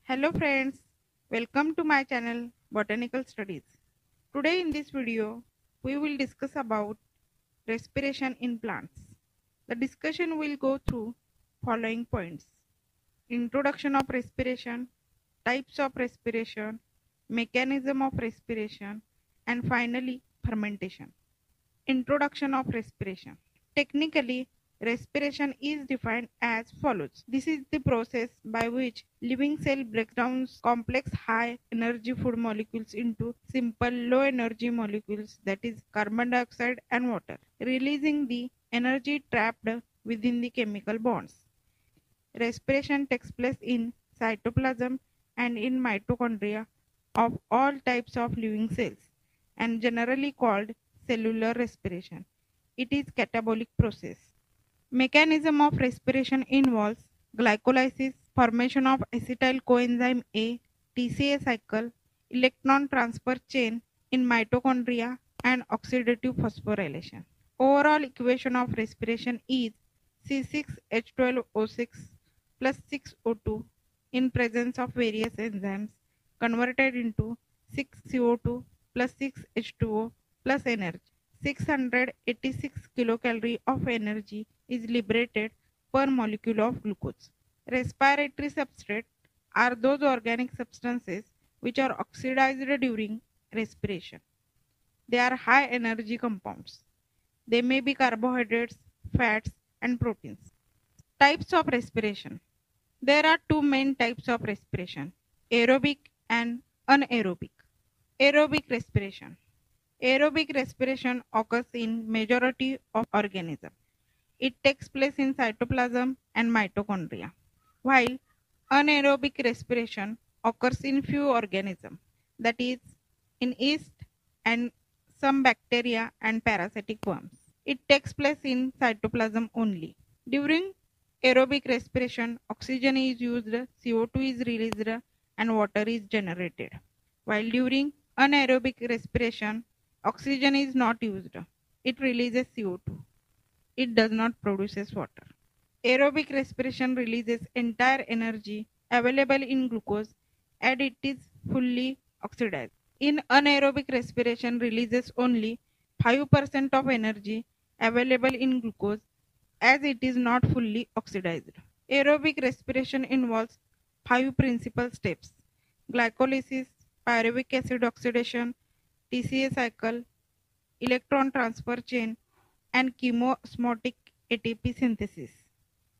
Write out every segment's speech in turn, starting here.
Hello friends, welcome to my channel Botanical Studies. Today in this video, we will discuss about respiration in plants. The discussion will go through following points: introduction of respiration, types of respiration, mechanism of respiration, and finally fermentation. Introduction of respiration. Technically, respiration is defined as follows. This is the process by which living cell breaks down complex high energy food molecules into simple low energy molecules, that is carbon dioxide and water, releasing the energy trapped within the chemical bonds. Respiration takes place in cytoplasm and in mitochondria of all types of living cells and generally called cellular respiration. It is catabolic process. Mechanism of respiration involves glycolysis, formation of acetyl coenzyme A, TCA cycle, electron transfer chain in mitochondria, and oxidative phosphorylation. Overall equation of respiration is C6H12O6 plus 6O2 in presence of various enzymes converted into 6CO2 plus 6H2O plus energy. 686 kilocalorie of energy is liberated per molecule of glucose. Respiratory substrate are those organic substances which are oxidized during respiration. They are high energy compounds. They may be carbohydrates, fats, and proteins. Types of respiration. There are two main types of respiration: aerobic and anaerobic. Aerobic respiration. Aerobic respiration occurs in majority of organisms. It takes place in cytoplasm and mitochondria, while anaerobic respiration occurs in few organisms, that is, in yeast and some bacteria and parasitic worms. It takes place in cytoplasm only. During aerobic respiration, oxygen is used, CO2 is released, and water is generated, while during anaerobic respiration, oxygen is not used. It releases CO2. It does not produce water. Aerobic respiration releases entire energy available in glucose and it is fully oxidized. In anaerobic respiration releases only 5% of energy available in glucose as it is not fully oxidized. Aerobic respiration involves 5 principal steps: glycolysis, pyruvic acid oxidation, TCA cycle, electron transfer chain, and chemosmotic ATP synthesis.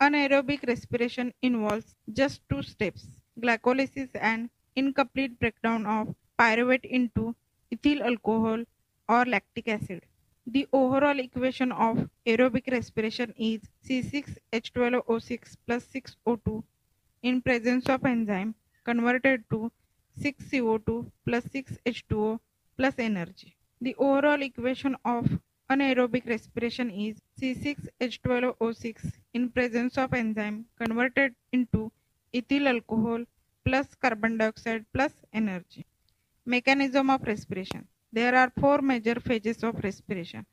Anaerobic respiration involves just 2 steps: glycolysis and incomplete breakdown of pyruvate into ethyl alcohol or lactic acid. The overall equation of aerobic respiration is C6H12O6 plus 6O2 in presence of enzyme converted to 6CO2 plus 6H2O plus energy. The overall equation of anaerobic respiration is C6H12O6 in presence of enzyme converted into ethyl alcohol plus carbon dioxide plus energy. Mechanism of respiration. There are 4 major phases of respiration: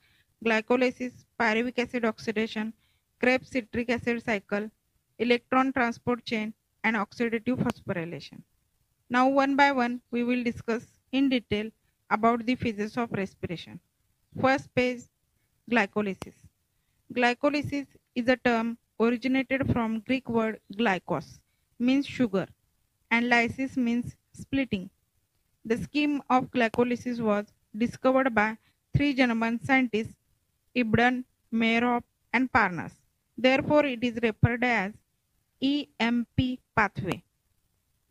glycolysis, pyruvic acid oxidation, Krebs citric acid cycle, electron transport chain, and oxidative phosphorylation. Now one by one we will discuss in detail about the phases of respiration. First phase, glycolysis. Glycolysis is a term originated from Greek word glykos, means sugar, and lysis means splitting. The scheme of glycolysis was discovered by 3 German scientists, Ibn, Meyerhof, and Parnas. Therefore, it is referred as EMP pathway.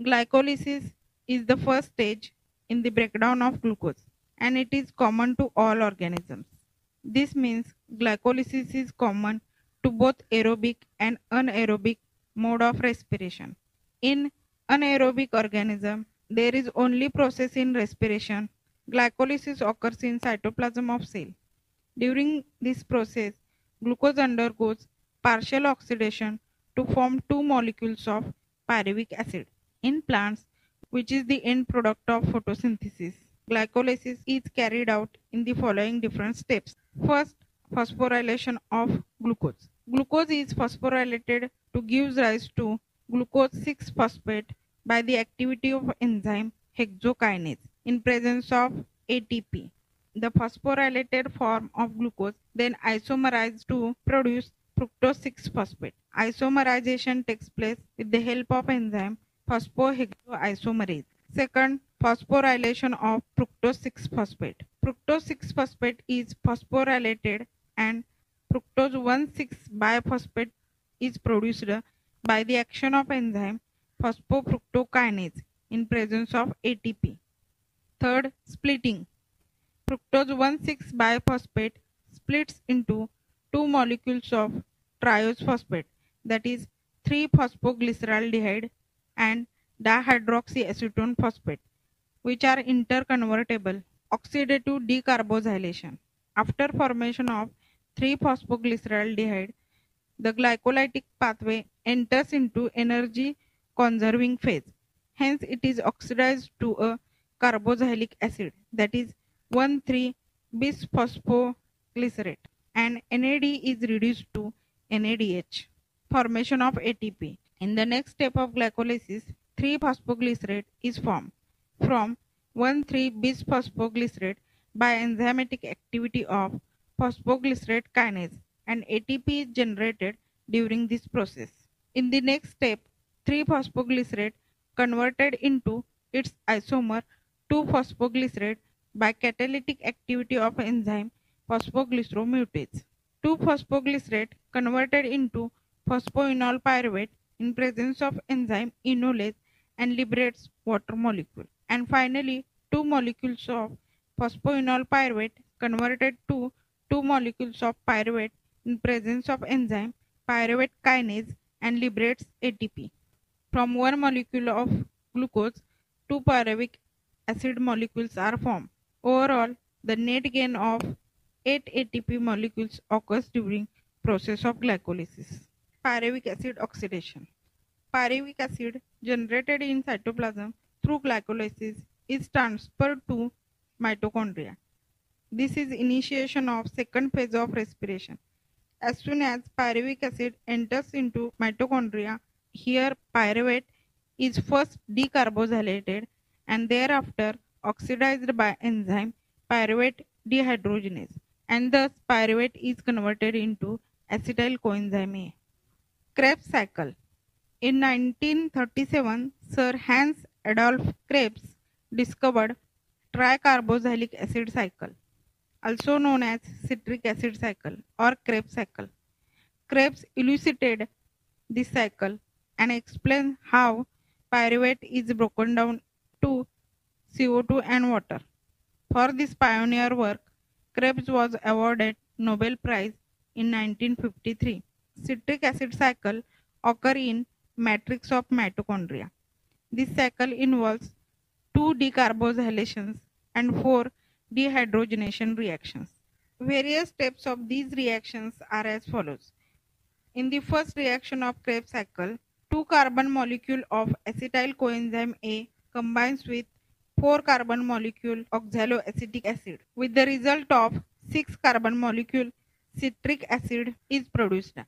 Glycolysis is the first stage in the breakdown of glucose, and it is common to all organisms. This means glycolysis is common to both aerobic and anaerobic mode of respiration. In anaerobic organism, there is only process in respiration. Glycolysis occurs in cytoplasm of cell. During this process, glucose undergoes partial oxidation to form 2 molecules of pyruvic acid. In plants, which is the end product of photosynthesis, glycolysis is carried out in the following different steps. First, phosphorylation of glucose. Glucose is phosphorylated to give rise to glucose 6-phosphate by the activity of enzyme hexokinase in presence of ATP. The phosphorylated form of glucose then isomerized to produce fructose 6-phosphate. Isomerization takes place with the help of enzyme phosphohexoisomerase. Second, phosphorylation of fructose 6-phosphate. Fructose 6-phosphate is phosphorylated and fructose 1,6-biphosphate is produced by the action of enzyme phosphofructokinase in presence of ATP. Third, splitting. Fructose 1,6-biphosphate splits into two molecules of triose phosphate, that is 3-phosphoglyceraldehyde and dihydroxyacetone phosphate, which are interconvertible. Oxidative decarboxylation. After formation of 3-phosphoglyceraldehyde, the glycolytic pathway enters into energy conserving phase. Hence, it is oxidized to a carboxylic acid, that is 1,3-bisphosphoglycerate, and NAD is reduced to NADH. Formation of ATP. In the next step of glycolysis, 3-phosphoglycerate is formed from 1,3-bisphosphoglycerate by enzymatic activity of phosphoglycerate kinase, and ATP is generated during this process. In the next step, 3-phosphoglycerate converted into its isomer 2-phosphoglycerate by catalytic activity of enzyme phosphoglyceromutase. 2-phosphoglycerate converted into phosphoenol pyruvate in presence of enzyme enolase and liberates water molecule. And finally, 2 molecules of phosphoenol pyruvate converted to 2 molecules of pyruvate in presence of enzyme pyruvate kinase and liberates ATP. From 1 molecule of glucose, 2 pyruvic acid molecules are formed. Overall, the net gain of 8 ATP molecules occurs during process of glycolysis. Pyruvic acid oxidation. Pyruvic acid generated in cytoplasm through glycolysis is transferred to mitochondria. This is initiation of second phase of respiration. As soon as pyruvic acid enters into mitochondria, here pyruvate is first decarboxylated and thereafter oxidized by enzyme pyruvate dehydrogenase, and thus pyruvate is converted into acetyl coenzyme A. Krebs cycle. In 1937, Sir Hans Adolf Krebs discovered tricarboxylic acid cycle, also known as citric acid cycle or Krebs cycle. Krebs elucidated this cycle and explained how pyruvate is broken down to CO2 and water. For this pioneer work, Krebs was awarded Nobel Prize in 1953. Citric acid cycle occur in matrix of mitochondria. This cycle involves 2 decarboxylations and 4 dehydrogenation reactions. Various steps of these reactions are as follows. In the first reaction of Krebs cycle, 2 carbon molecule of acetyl coenzyme A combines with 4 carbon molecule oxaloacetic acid. With the result of 6 carbon molecule citric acid is produced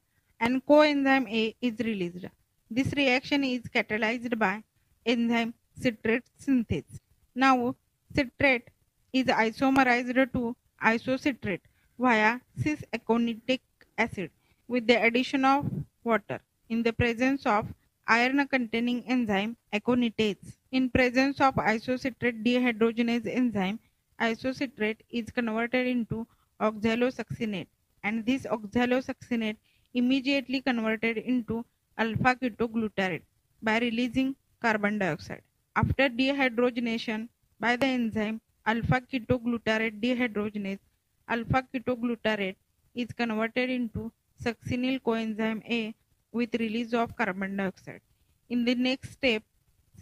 and coenzyme A is released. This reaction is catalyzed by enzyme citrate synthase. Now, citrate is isomerized to isocitrate via cis-aconitic acid with the addition of water in the presence of iron-containing enzyme aconitase. In presence of isocitrate dehydrogenase enzyme, isocitrate is converted into oxalosuccinate, and this oxalosuccinate immediately converted into alpha-ketoglutarate by releasing carbon dioxide. After dehydrogenation by the enzyme alpha-ketoglutarate dehydrogenase, alpha-ketoglutarate is converted into succinyl coenzyme A with release of carbon dioxide. In the next step,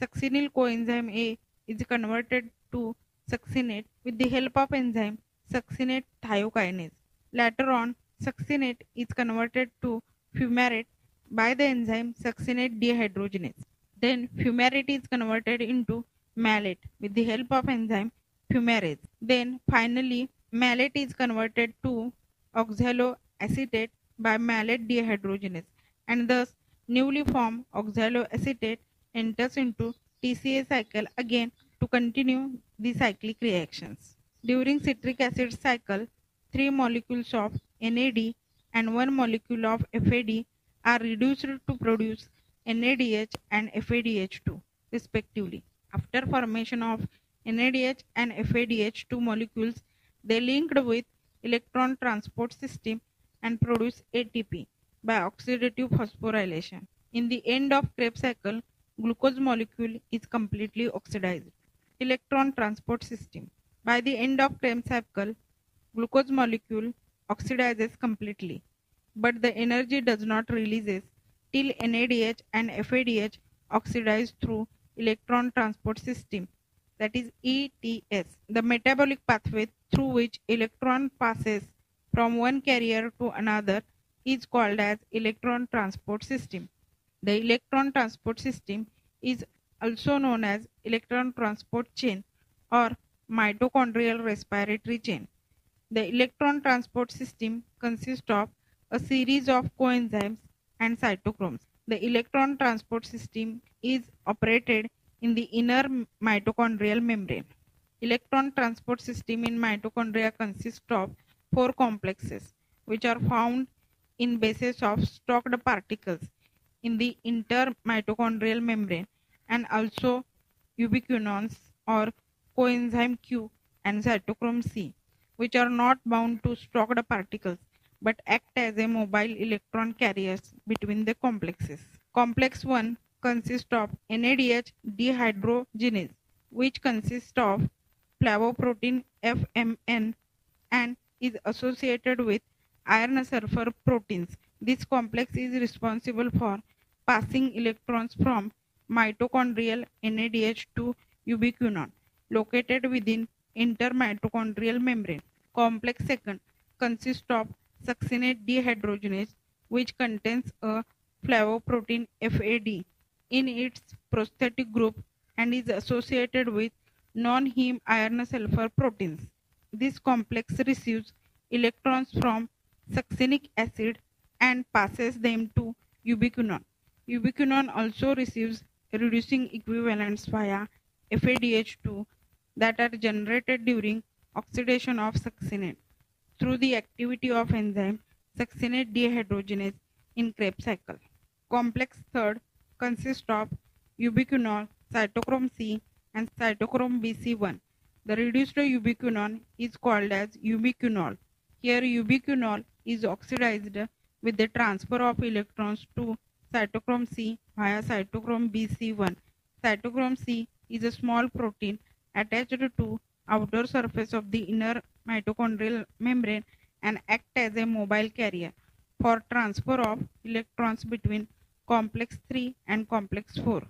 succinyl coenzyme A is converted to succinate with the help of enzyme succinate thiokinase. Later on, succinate is converted to fumarate by the enzyme succinate dehydrogenase. Then fumarate is converted into malate with the help of enzyme fumarase. Then finally malate is converted to oxaloacetate by malate dehydrogenase, and thus newly formed oxaloacetate enters into TCA cycle again to continue the cyclic reactions. During citric acid cycle, 3 molecules of NAD and 1 molecule of FAD are reduced to produce NADH and FADH2 respectively. After formation of NADH and FADH2 molecules, they linked with electron transport system and produce ATP by oxidative phosphorylation. In the end of Krebs cycle, glucose molecule is completely oxidized. Electron transport system. By the end of Krebs cycle, glucose molecule oxidizes completely, but the energy does not releases till NADH and FADH oxidize through electron transport system, that is ETS. The metabolic pathway through which electron passes from one carrier to another is called as electron transport system. The electron transport system is also known as electron transport chain or mitochondrial respiratory chain. The electron transport system consists of a series of coenzymes and cytochromes. The electron transport system is operated in the inner mitochondrial membrane. Electron transport system in mitochondria consists of 4 complexes which are found in bases of stocked particles in the intermitochondrial membrane and also ubiquinons or coenzyme Q and cytochrome C, which are not bound to stocked particles but act as a mobile electron carriers between the complexes. Complex 1 consists of NADH dehydrogenase, which consists of flavoprotein FMN and is associated with iron sulfur proteins. This complex is responsible for passing electrons from mitochondrial NADH to ubiquinon located within intermitochondrial membrane. Complex 2 consists of succinate dehydrogenase, which contains a flavoprotein FAD in its prosthetic group and is associated with non-heme iron sulfur proteins. This complex receives electrons from succinic acid and passes them to ubiquinon. Ubiquinon also receives reducing equivalents via FADH2 that are generated during oxidation of succinate through the activity of enzyme succinate dehydrogenase in Krebs cycle. Complex 3 consists of ubiquinol, cytochrome C and cytochrome BC1. The reduced ubiquinon is called as ubiquinol. Here ubiquinol is oxidized with the transfer of electrons to cytochrome C via cytochrome BC1. Cytochrome C is a small protein attached to outer surface of the inner mitochondrial membrane and act as a mobile carrier for transfer of electrons between complex 3 and complex 4.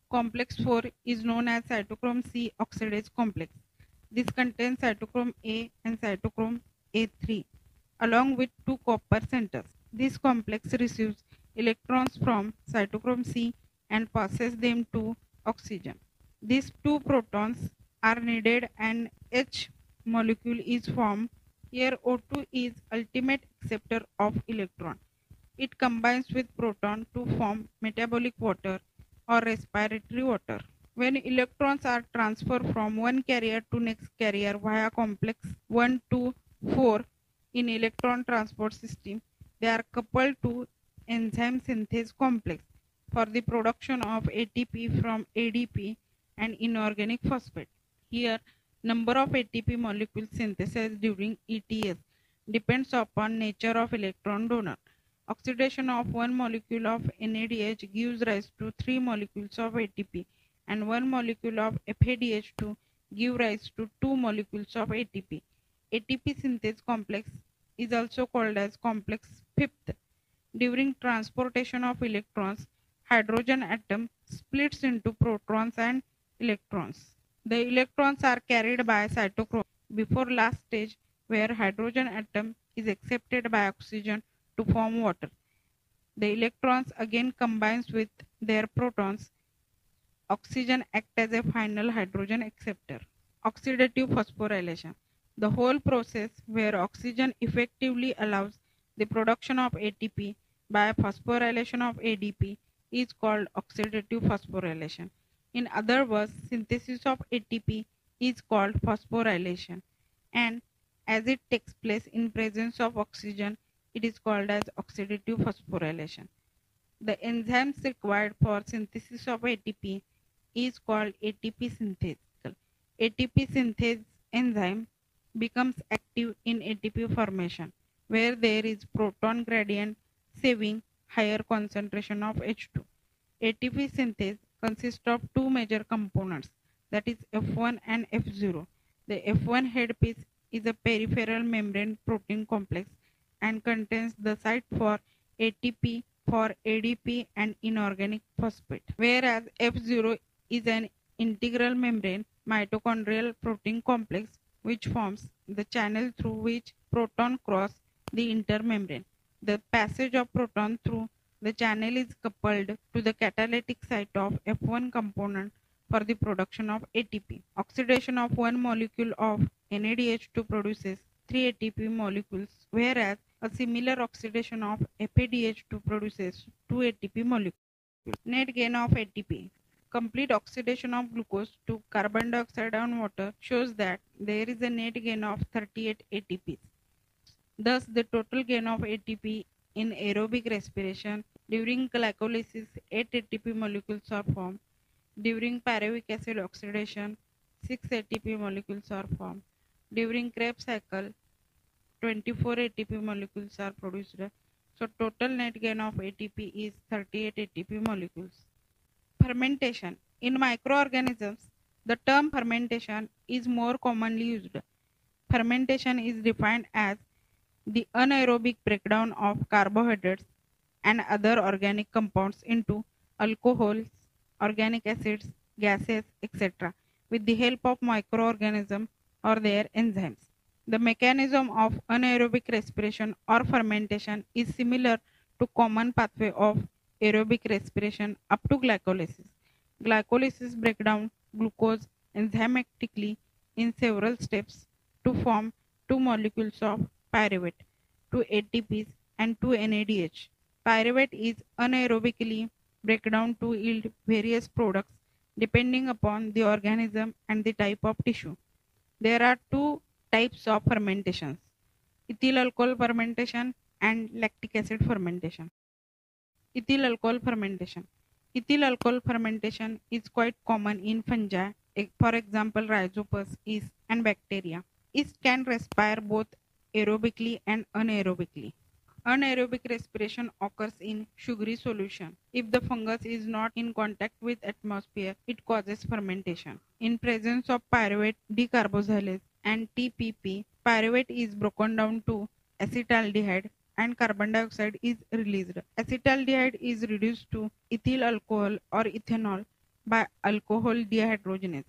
Complex 4 is known as cytochrome C oxidase complex. This contains cytochrome A and cytochrome A3 along with 2 copper centers. This complex receives electrons from cytochrome C and passes them to oxygen. These 2 protons are needed and H molecule is formed. Here O2 is ultimate acceptor of electron. It combines with proton to form metabolic water or respiratory water. When electrons are transferred from one carrier to next carrier via complex 1 to 4 in electron transport system, they are coupled to enzyme synthase complex for the production of ATP from ADP and inorganic phosphate. Here, number of ATP molecules synthesized during ETS depends upon nature of electron donor. Oxidation of one molecule of NADH gives rise to 3 molecules of ATP and 1 molecule of FADH2 give rise to 2 molecules of ATP. ATP synthase complex is also called as complex 5th. During transportation of electrons, hydrogen atom splits into protons and electrons. The electrons are carried by cytochrome before last stage where hydrogen atom is accepted by oxygen to form water. The electrons again combines with their protons. Oxygen acts as a final hydrogen acceptor. Oxidative phosphorylation. The whole process where oxygen effectively allows the production of ATP by phosphorylation of ADP is called oxidative phosphorylation. In other words, synthesis of ATP is called phosphorylation, and as it takes place in presence of oxygen, it is called as oxidative phosphorylation. The enzymes required for synthesis of ATP is called ATP synthase. ATP synthase enzyme becomes active in ATP formation, where there is proton gradient saving higher concentration of H2. ATP synthase consists of two major components, that is F1 and F0. The F1 headpiece is a peripheral membrane protein complex and contains the site for ATP, for ADP and inorganic phosphate, whereas F0 is an integral membrane mitochondrial protein complex which forms the channel through which proton cross the intermembrane. The passage of proton through the channel is coupled to the catalytic site of F1 component for the production of ATP. Oxidation of one molecule of NADH2 produces 3 ATP molecules, whereas a similar oxidation of FADH2 produces 2 ATP molecules. Net gain of ATP. Complete oxidation of glucose to carbon dioxide and water shows that there is a net gain of 38 ATPs. Thus, the total gain of ATP in aerobic respiration during glycolysis 8 ATP molecules are formed. During pyruvic acid oxidation 6 ATP molecules are formed. During Krebs cycle 24 ATP molecules are produced. So total net gain of ATP is 38 ATP molecules. Fermentation. In microorganisms, the term fermentation is more commonly used. Fermentation is defined as the anaerobic breakdown of carbohydrates and other organic compounds into alcohols, organic acids, gases, etc. with the help of microorganisms or their enzymes. The mechanism of anaerobic respiration or fermentation is similar to common pathway of aerobic respiration up to glycolysis. Glycolysis breaks down glucose enzymatically in several steps to form two molecules of pyruvate, 2 ATPs and 2 NADH. Pyruvate is anaerobically break down to yield various products depending upon the organism and the type of tissue. There are two types of fermentations: ethyl alcohol fermentation and lactic acid fermentation. Ethyl alcohol fermentation. Ethyl alcohol fermentation is quite common in fungi, for example rhizopus, yeast and bacteria. Yeast can respire both aerobically and anaerobically. Anaerobic respiration occurs in sugary solution. If the fungus is not in contact with atmosphere, it causes fermentation. In presence of pyruvate decarboxylase and TPP, pyruvate is broken down to acetaldehyde and carbon dioxide is released. Acetaldehyde is reduced to ethyl alcohol or ethanol by alcohol dehydrogenase.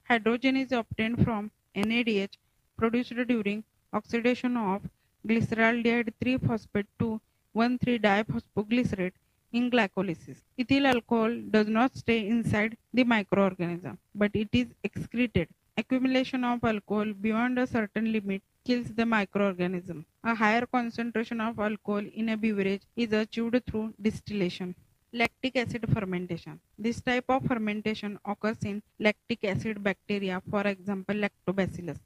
Hydrogen is obtained from NADH produced during oxidation of glyceraldehyde 3-phosphate to 1,3-diphosphoglycerate in glycolysis. Ethyl alcohol does not stay inside the microorganism, but it is excreted. Accumulation of alcohol beyond a certain limit kills the microorganism. A higher concentration of alcohol in a beverage is achieved through distillation. Lactic acid fermentation. This type of fermentation occurs in lactic acid bacteria, for example lactobacillus,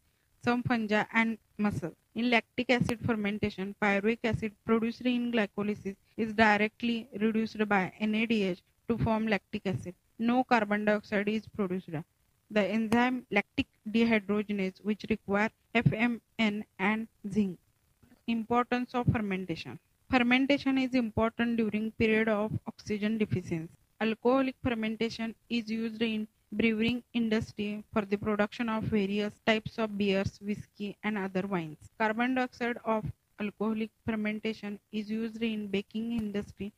some fungi and mussels. In lactic acid fermentation, pyruvic acid produced in glycolysis is directly reduced by NADH to form lactic acid. No carbon dioxide is produced. The enzyme lactic dehydrogenase, which require FMN and zinc. Importance of fermentation. Fermentation is important during period of oxygen deficiency. Alcoholic fermentation is used in brewing industry for the production of various types of beers, whiskey and other wines. Carbon dioxide of alcoholic fermentation is used in baking industry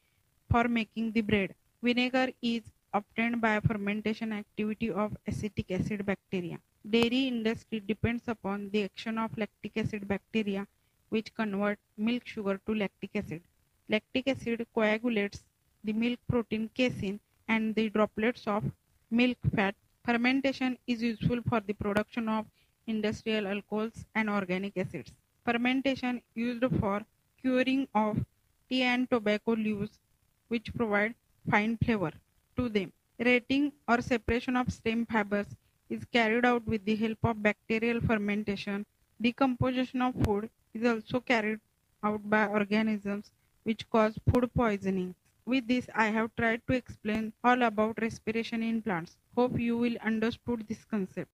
for making the bread. Vinegar is obtained by fermentation activity of acetic acid bacteria. Dairy industry depends upon the action of lactic acid bacteria which convert milk sugar to lactic acid. Lactic acid coagulates the milk protein casein and the droplets of milk fat. Fermentation is useful for the production of industrial alcohols and organic acids. Fermentation used for curing of tea and tobacco leaves which provide fine flavor to them. Rating or separation of stem fibers is carried out with the help of bacterial fermentation. Decomposition of food is also carried out by organisms which cause food poisoning. With this, I have tried to explain all about respiration in plants. Hope you will understood this concept.